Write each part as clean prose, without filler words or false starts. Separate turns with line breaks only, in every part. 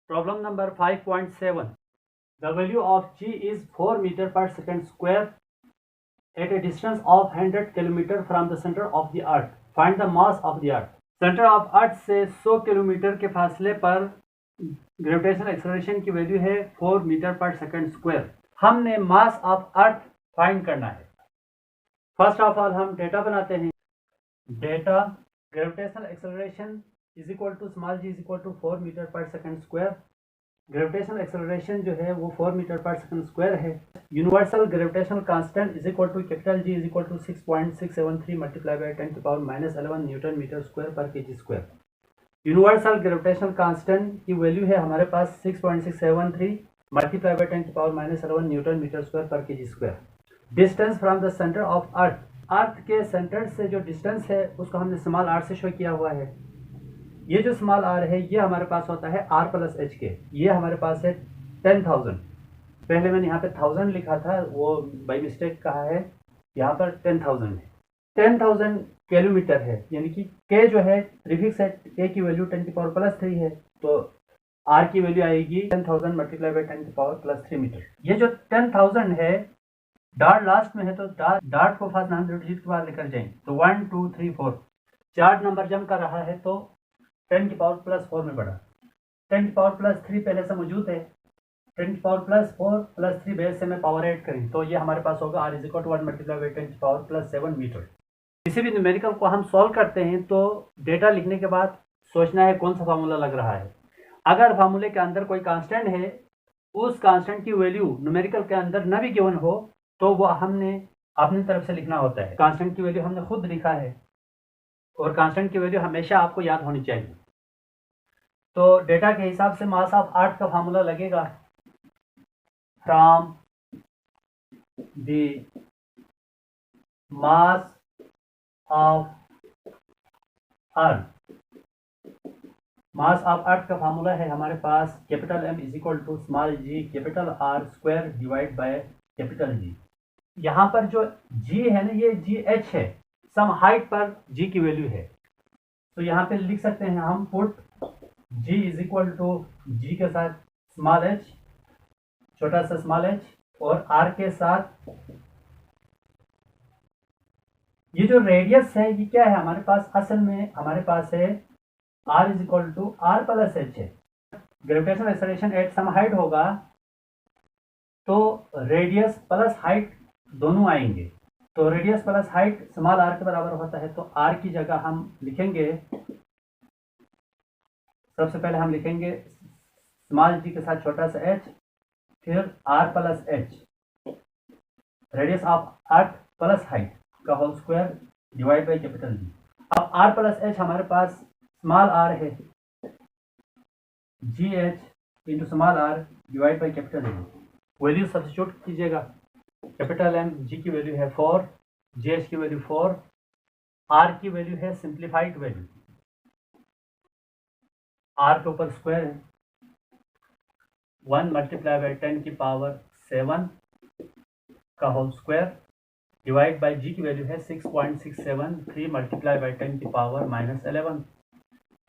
Problem number 5.7. The value of g is 4 meter per second square at a distance of 100 km from the center of the earth. Find the mass of the earth. Centre of earth से 100 kilometre के फासले पर gravitational acceleration की value है 4 metre per second square. हमने मास of earth find करना है। First of all हम डेटा बनाते हैं। Data gravitational acceleration is equal to small g is equal to 4 metre per second square. Gravitational acceleration जो है वो 4 मीटर पर सेकंड स्क्वायर है। Universal gravitational constant is equal to capital G is equal to 6.673 multiply by 10 की power -11 newton metre square per kg square. Universal gravitational constant की value है हमारे पास 6.673 multiply by 10 की power -11 newton metre square per kg square. Distance from the centre of earth के centre से जो distance है उसको हमने स्मॉल आर से शो किया हुआ है। ये जो स्मॉल आर है ये हमारे पास होता है r प्लस एच के। ये हमारे पास है 10,000। पहले मैंने यहाँ पे 1000 लिखा था, वो बाई मिस्टेक कहा है, यहाँ पर 10,000 है। 10,000 किलोमीटर है, यानी कि k जो है प्रीफिक्स है, k की वैल्यू 10 की पावर प्लस 3 है, तो r की वैल्यू आएगी 10,000 मल्टीप्लाई बाई 10 की पावर प्लस 3 मीटर। ये जो 10,000 है डॉट लास्ट में है, तो डॉट को फर्स्ट 100 डिजिट के बाद लेकर जाएंगे, तो 1 2 3 4 4 नंबर जम कर रहा है, तो 10 की पावर प्लस 4 में बढ़ा। 10 की पावर प्लस 3 पहले से मौजूद है, 10 की पावर प्लस 4 प्लस 3 बेस से मैं पावर ऐड करें तो ये हमारे पास होगा r is equal to 1 multiply by 10 की पावर प्लस 7 मीटर। किसी भी न्यूमेरिकल को हम सॉल्व करते हैं तो डेटा लिखने के बाद सोचना है कौन सा फार्मूला लग रहा है। अगर फार्मूले के अंदर कोई कांस्टेंट है, उस कांस्टेंट की वैल्यू न्यूमेरिकल के अंदर न भी गिवन हो तो वो हमने अपनी तरफ से लिखना होता है। कांस्टेंट की वैल्यू हमने खुद लिखा है और कांस्टेंट की वैल्यू हमेशा आपको याद होनी चाहिए। तो डेटा के हिसाब से मास ऑफ अर्थ का फार्मूला लगेगा from the mass of earth. Mass of earth का फार्मूला है हमारे पास capital M is equal to small g capital R square divide by capital G। यहाँ पर जो G है ना, ये GH है, सम हाइट पर G की वैल्यू है, तो यहाँ पे लिख सकते हैं हम put G is equal to G के साथ स्मॉल h, छोटा सा स्मॉल h, और R के साथ ये जो रेडियस है ये क्या है हमारे पास, असल में हमारे पास है R is equal to R plus H है। Gravitational acceleration at some height होगा तो रेडियस प्लस हाइट दोनों आएंगे, तो radius plus height small r के बराबर होता है, तो r की जगह हम लिखेंगे, सबसे पहले हम लिखेंगे स्मॉल g के साथ छोटा सा h, फिर r plus h, radius of earth plus height का whole square divide by capital G। अब r प्लस h हमारे पास स्मॉल r है, GH into small r divide by capital G। Value substitute कीजिएगा। कैपिटल M G की value है 4, GH की value 4, R की वैल्यू है सिंप्लीफाइड वैल्यू, R के ऊपर स्क्वायर है, 1 मल्टीप्लाई बाई 10 की पावर 7 का whole square divide by G की वैल्यू है 6.673 मल्टीप्लाई बाई 10 की power -11।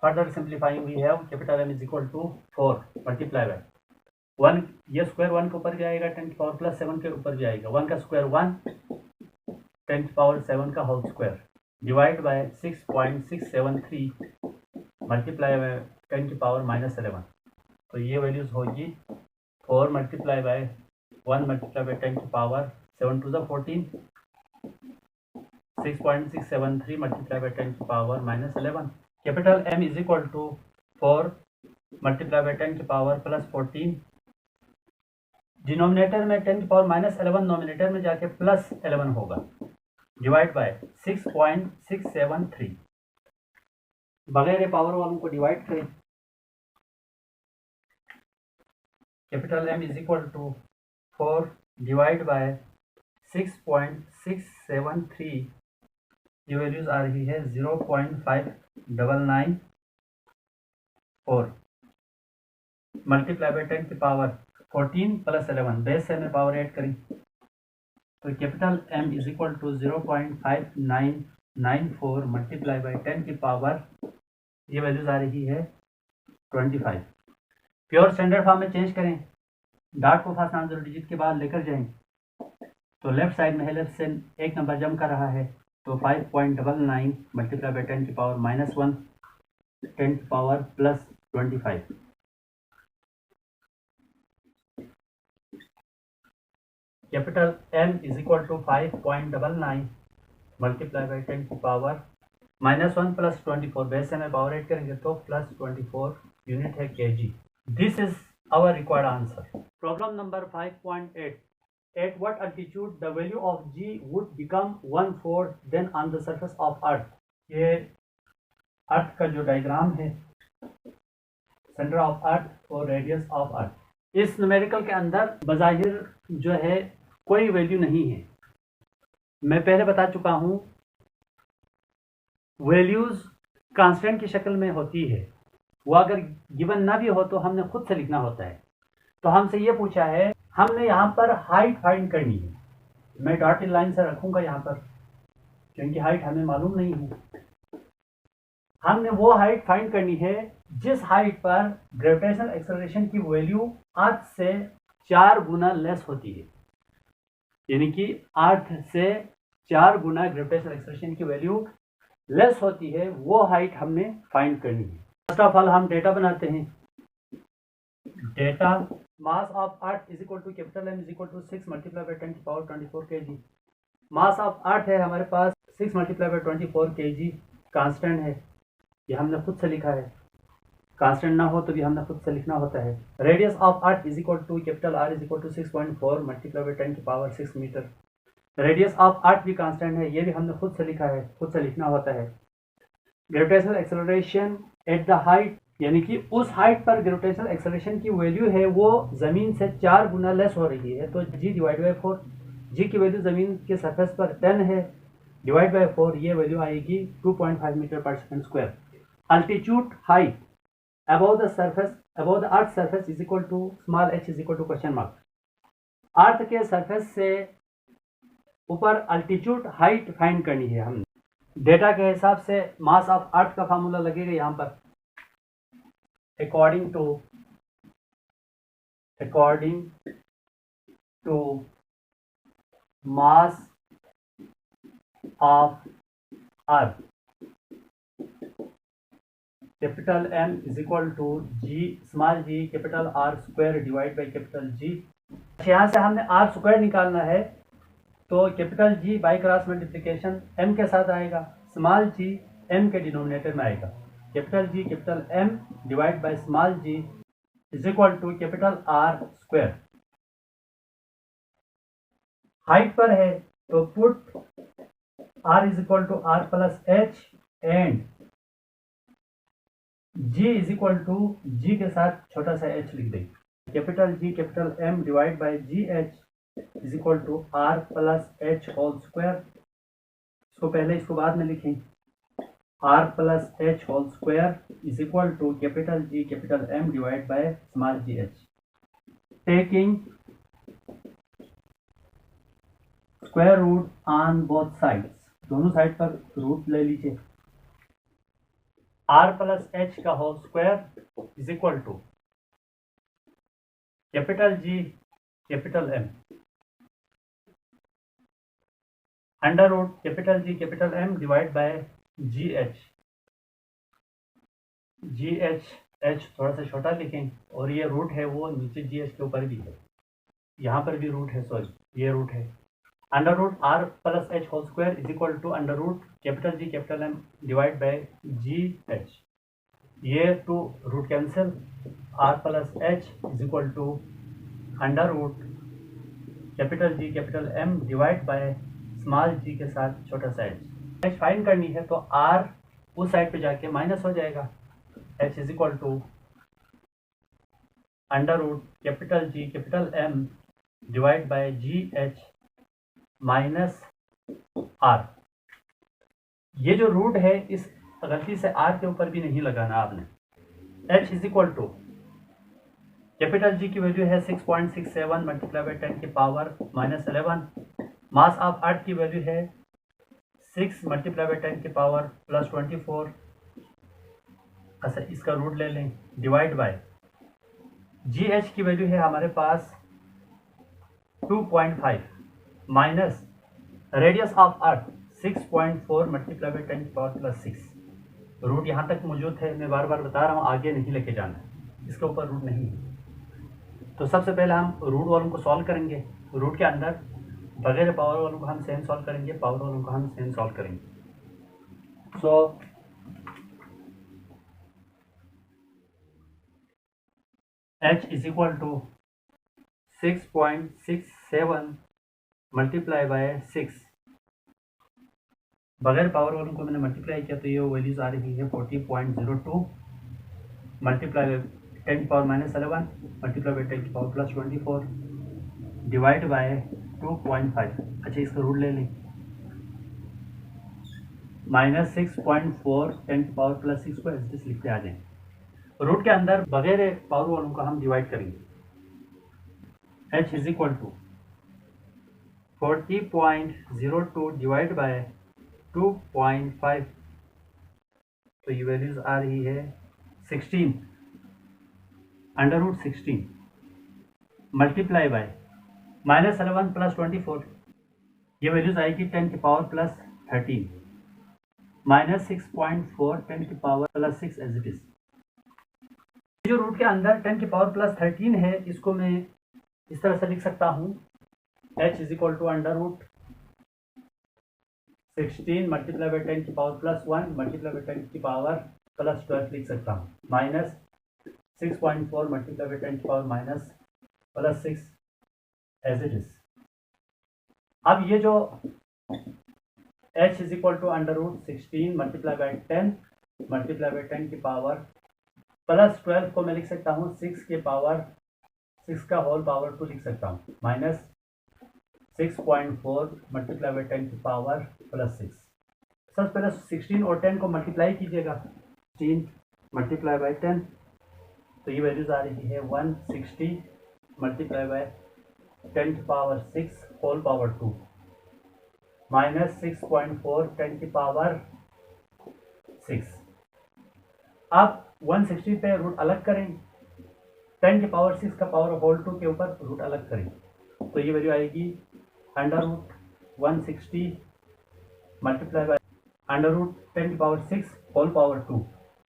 Further simplifying we have capital M is equal to 4 multiply by 1, ये स्क्वायर 1 के ऊपर भी आएगा, 10 की पावर प्लस 7 के ऊपर भी आएगा, 1 का स्क्वायर 1, 10 की पावर 7 का whole square divide by 6.673 multiply by 10 की पावर -11। तो ये वैल्यूज होगी 4 मल्टीप्लाई बाय 1 मल्टीप्लाई बाय 10 की power 7 to the 14, 6.673 multiply by 10 की power -11। Capital M is equal to 4 multiply by 10 की पावर प्लस 14, डिनोमिनेटर में 10 की पावर -11, नोमिनेटर में जाके प्लस 11 होगा, डिवाइड बाय 6.673। बगैर पावर वालों को डिवाइड करें। Capital M is equal to 4 divide by 6.673, ये वैल्यूज आ रही है 0.5994 मल्टीप्लाई बाय 10 की पावर 14 प्लस 11, बेस से में पावर ऐड करें तो capital M is equal to 0.5994 multiply by 10 की पावर, ये वैल्यूज आ रही है 25। प्योर स्टैंडर्ड फॉर्म में चेंज करें, डॉट को फर्स्ट नाम 0 डिजिट के बाद लेकर जाएं तो लेफ्ट साइड में है, लेफ्ट से एक नंबर जम कर रहा है, तो 5.99 मल्टीप्लाई बाई 10 की पावर -1 10 की power +25। Capital M is equal to 5.99 multiply by 10 की पावर -1 +24। बेस से में पावर ऐड करेंगे तो +24 यूनिट है kg। This is our required answer. Problem number 5.8, at what altitude the value of g would become 1/4 then on the surface of earth। ये अर्थ का जो diagram है, सेंटर ऑफ अर्थ और रेडियस ऑफ अर्थ, इस numerical के अंदर बज़ाहिर जो है कोई वैल्यू नहीं है। मैं पहले बता चुका हूँ वैल्यूज कांस्टेंट की शक्ल में होती है, वो अगर गिवन ना भी हो तो हमने खुद से लिखना होता है। तो हमसे ये पूछा है, हमने यहाँ पर हाइट फाइंड करनी है। मैं डॉटेड लाइन से रखूंगा यहाँ पर क्योंकि हाइट हमें मालूम नहीं है। हमने वो हाइट फाइंड करनी है जिस हाइट पर ग्रेविटेशनल एक्सेलरेशन की वैल्यू अर्थ से 4 गुना लेस होती है, यानी कि अर्थ से 4 गुना ग्रेविटेशनल एक्सेलरेशन की वैल्यू लेस होती है, वो हाइट हमने फाइंड करनी है। फर्स्ट ऑफ ऑल हम डेटा बनाते हैं। Data mass of earth is equal to capital M is equal to 6 multiply by 10 की power 24 kg। Mass of earth है हमारे पास 6 मल्टीप्लाई बाई 24 kg, कांस्टेंट है, ये हमने खुद से लिखा है। कांस्टेंट ना हो तो भी हमने खुद से लिखना होता है। Radius of earth is equal to capital R is equal to 6.4 multiply by 10 की power 6 metre. Radius of earth भी कांस्टेंट है, ये भी हमने खुद से लिखा है, खुद से लिखना होता है। Gravitational acceleration at the height, यानी कि उस हाइट पर ग्रेविटेशनल एक्सेलरेशन की वैल्यू है वो ज़मीन से 4 गुना लेस हो रही है, तो g डिवाइड बाई 4, g की वैल्यू ज़मीन के सरफेस पर 10 है, डिवाइड बाई 4, ये वैल्यू आएगी 2.5 metre per second square. Altitude height above the surface, above the earth surface is equal to small h is equal to question mark. Earth के surface से ऊपर अल्टीट्यूड हाइट फाइंड करनी है हमने। Data के हिसाब से मास ऑफ अर्थ का फार्मूला लगेगा यहाँ पर, according to mass of earth, capital M is equal to g small g capital R square divide by capital G। यहाँ से हमने R स्क्वायर निकालना है, तो capital G by cross multiplication M के साथ आएगा, स्मॉल g M के डिनोमिनेटर में आएगा। Capital G capital M divide by small g is equal to capital R square. Height पर है तो put R is equal to R plus H and G is equal to G के साथ छोटा सा h लिख देंगे। Capital G capital M divide by GH is equal to R plus H whole square. इसको पहले, इसको बाद में लिखें। R plus H whole square is equal to capital G capital M divide by small GH। Taking square root on both sides, दोनों side पर root ले लीजिए। R प्लस H का whole square is equal to capital G capital M under root capital G capital M divide by GH। H थोड़ा सा छोटा लिखें, और ये रूट है वो नीचे GH के ऊपर भी है, यहाँ पर भी रूट है, सॉरी ये रूट है। Under root R plus H whole square is equal to under root capital G capital M divide by GH। ये two root cancel, R plus H is equal to under root capital G capital M divide by small g के साथ छोटा सा h find करनी है, तो r उस side पे जाके माइनस हो जाएगा। h is equal to under root capital G capital M divide by GH minus r। ये जो रूट है इस गलती से r के ऊपर भी नहीं लगाना आपने। h is equal to capital G की वैल्यू है 6.67 मल्टीप्लाई बाय 10 की पावर -11। मास ऑफ अर्थ की वैल्यू है 6 मल्टीप्लाई बाय 10 की पावर +24। अच्छा, इसका रूट ले लें, डिवाइड बाय जी एच की वैल्यू है हमारे पास 2.5 माइनस radius of earth 6.4 multiply by 10⁻+6। Root यहाँ तक मौजूद है, मैं बार बार बता रहा हूँ, आगे नहीं लेके जाना है, इसके ऊपर रूट नहीं है। तो सबसे पहले हम रूट वालों को सॉल्व करेंगे। रूट के अंदर बगैर पावर वालों को हम सेम सॉल्व करेंगे, पावर वालों को हम सेम सॉल्व करेंगे। So h is equal to 6.67 multiply by 6। बगैर पावर वालों को मैंने मल्टीप्लाई किया तो ये वैल्यूज आ रही है 40.02 multiply 10⁻−11 multiply by 10⁻+24 divide by 2.5। अच्छा, इसका रूट ले लें, -6.4 10⁻+6 को एस लिखते आ जाए। रूट के अंदर बगैर पावर वालों को हम डिवाइड करेंगे। h is equal to 40.02 divide by 2.5, तो ये वैल्यूज आ रही है 16 √16 मल्टीप्लाई बाय -11 + 24, ये वैल्यूज आएगी 10⁻+13 -6.4 10⁻+6 एज इट इज। जो रूट के अंदर 10⁻+13 है, इसको मैं इस तरह से लिख सकता हूँ, h is equal to √16 multiply by 10⁻+1 multiply by 10⁻+12 लिख सकता हूँ, -6.4 multiply by 10⁻−+6 as it is. अब ये जो h is equal to √16 multiply by 10 multiply by 10⁻+12 को मैं लिख सकता हूँ 6 का होल पावर 2 लिख सकता हूँ, -6.4 मल्टीप्लाई बाई 10⁻+6। सबसे पहले 16 और 10 को मल्टीप्लाई कीजिएगा, 16 मल्टीप्लाई बाई 10, तो ये वैल्यूज आ रही है 160 मल्टीप्लाई बाई 10⁻6 होल पावर 2 -6.4 10⁻6। अब 160 पे रूट अलग करें, 10⁻6 का पावर होल 2 के ऊपर रूट अलग करें, तो ये वैल्यू आएगी √160 मल्टीप्लाई बाई √10⁻6 होल पावर 2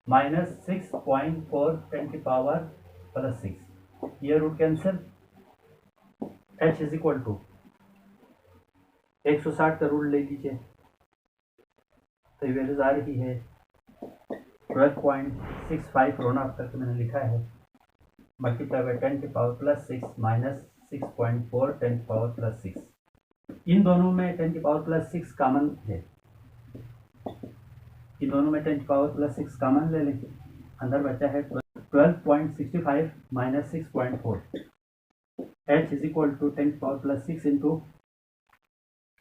-6.4 10⁻+6। ये root cancel, h is equal to 160 का रूट ले लीजिए, तो ये वैल्यूज आ रही है 12.65 रोना अब तक मैंने लिखा है, मल्टीप्लाई बाई 10⁻+6 -6.4 10⁻+6। इन दोनों में 10⁻+6 कॉमन है, इन दोनों में 10⁻+6 कॉमन ले लें, अंदर बचा है 12.65 -6.4। h is equal to 10⁻+6 into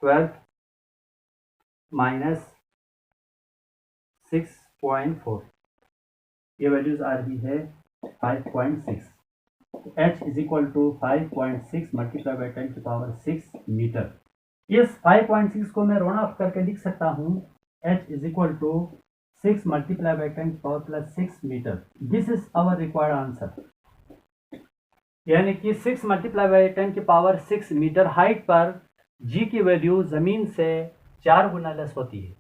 12 -6.4, ये वैल्यूज आ रही है 5.6। h is equal to 5.6 multiply by 10⁻6 metre. इस 5.6 को मैं राउंड ऑफ करके लिख सकता हूँ, h is equal to 6 multiply by 10⁻6 metre. This is our required answer, यानी कि 6 मल्टीप्लाई बाई 10⁻6 मीटर हाइट पर g की वैल्यू जमीन से 4 गुना लेस होती है।